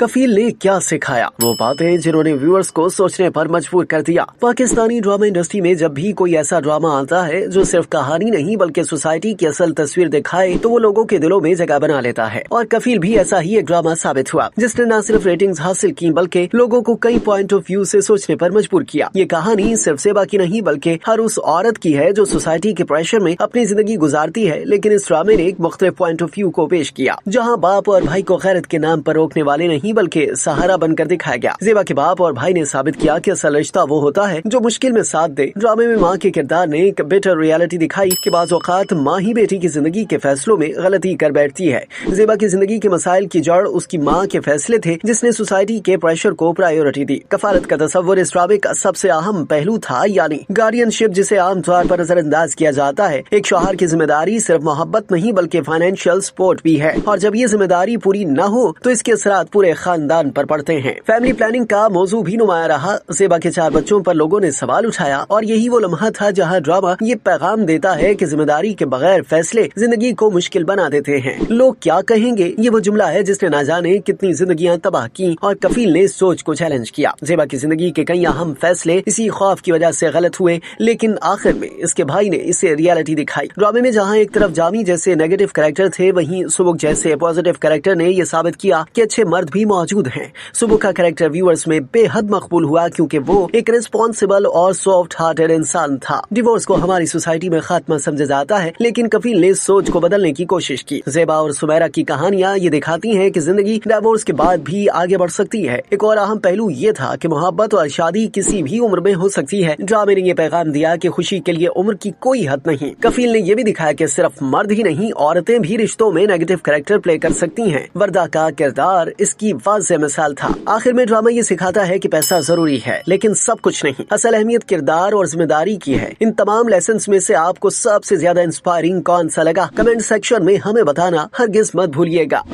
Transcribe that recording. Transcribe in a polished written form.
कफील ने क्या सिखाया, वो बातें जिन्होंने व्यूअर्स को सोचने पर मजबूर कर दिया। पाकिस्तानी ड्रामा इंडस्ट्री में जब भी कोई ऐसा ड्रामा आता है जो सिर्फ कहानी नहीं बल्कि सोसाइटी की असल तस्वीर दिखाए तो वो लोगों के दिलों में जगह बना लेता है। और कफील भी ऐसा ही एक ड्रामा साबित हुआ जिसने न सिर्फ रेटिंग्स हासिल की बल्कि लोगों को कई पॉइंट ऑफ व्यू से सोचने पर मजबूर किया। ये कहानी सिर्फ सेबा की नहीं बल्कि हर उस औरत की है जो सोसाइटी के प्रेशर में अपनी जिंदगी गुजारती है। लेकिन इस ड्रामे ने एक मुख्तलिफ पॉइंट ऑफ व्यू को पेश किया, जहाँ बाप और भाई को गैरत के नाम पर रोकने वाले नहीं बल्कि सहारा बनकर दिखाया गया। जेबा के बाप और भाई ने साबित किया कि असल रिश्ता वो होता है जो मुश्किल में साथ दे। ड्रामे में माँ के किरदार ने एक बेटर रियलिटी दिखाई कि बाज़ औक़ात माँ ही बेटी की जिंदगी के फैसलों में गलती कर बैठती है। जेबा की जिंदगी के मसाइल की जड़ उसकी माँ के फैसले थे जिसने सोसाइटी के प्रेशर को प्रायोरिटी दी। कफालत का तस्वर इस ड्रामे का सबसे अहम पहलू था, यानी गार्डियनशिप, जिसे आमतौर पर नजरअंदाज किया जाता है। एक शौहर की जिम्मेदारी सिर्फ मोहब्बत नहीं बल्कि फाइनेंशियल सपोर्ट भी है, और जब ये जिम्मेदारी पूरी न हो तो इसके असरात पूरे खानदान पर पड़ते हैं। फैमिली प्लानिंग का मौजू भी नुमाया रहा। ज़ेबा के 4 बच्चों पर लोगों ने सवाल उठाया और यही वो लम्हा था जहां ड्रामा ये पैगाम देता है कि जिम्मेदारी के बगैर फैसले जिंदगी को मुश्किल बना देते हैं। लोग क्या कहेंगे, ये वो जुमला है जिसने ना जाने कितनी जिंदगियां तबाह की, और कफील ने सोच को चैलेंज किया। ज़ेबा की जिंदगी के कई अहम फैसले इसी खौफ की वजह से गलत हुए, लेकिन आखिर में इसके भाई ने इसे रियलिटी दिखाई। ड्रामे में जहाँ एक तरफ जामी जैसे नेगेटिव कैरेक्टर थे, वहीं सुबुक जैसे पॉजिटिव कैरेक्टर ने ये साबित किया कि अच्छे मर्द भी मौजूद हैं। सुबुक का कैरेक्टर व्यूअर्स में बेहद मकबूल हुआ क्योंकि वो एक रिस्पॉन्सिबल और सॉफ्ट हार्टेड इंसान था। डिवोर्स को हमारी सोसाइटी में खात्मा समझा जाता है, लेकिन कफील ने सोच को बदलने की कोशिश की। ज़ेबा और सुमैरा की कहानियां ये दिखाती हैं कि जिंदगी डिवोर्स के बाद भी आगे बढ़ सकती है। एक और अहम पहलू ये था कि मोहब्बत और शादी किसी भी उम्र में हो सकती है। ड्रामे ने ये पैगाम दिया कि खुशी के लिए उम्र की कोई हद नहीं। कफील ने ये भी दिखाया कि सिर्फ मर्द ही नहीं, औरतें भी रिश्तों में नेगेटिव कैरेक्टर प्ले कर सकती हैं। वर्दा का किरदार इसकी वाज़ेह मिसाल था। आखिर में ड्रामा ये सिखाता है कि पैसा जरूरी है लेकिन सब कुछ नहीं। असल अहमियत किरदार और जिम्मेदारी की है। इन तमाम लेसन्स में से आपको सबसे ज्यादा इंस्पायरिंग कौन सा लगा, कमेंट सेक्शन में हमें बताना हरगिज मत भूलिएगा।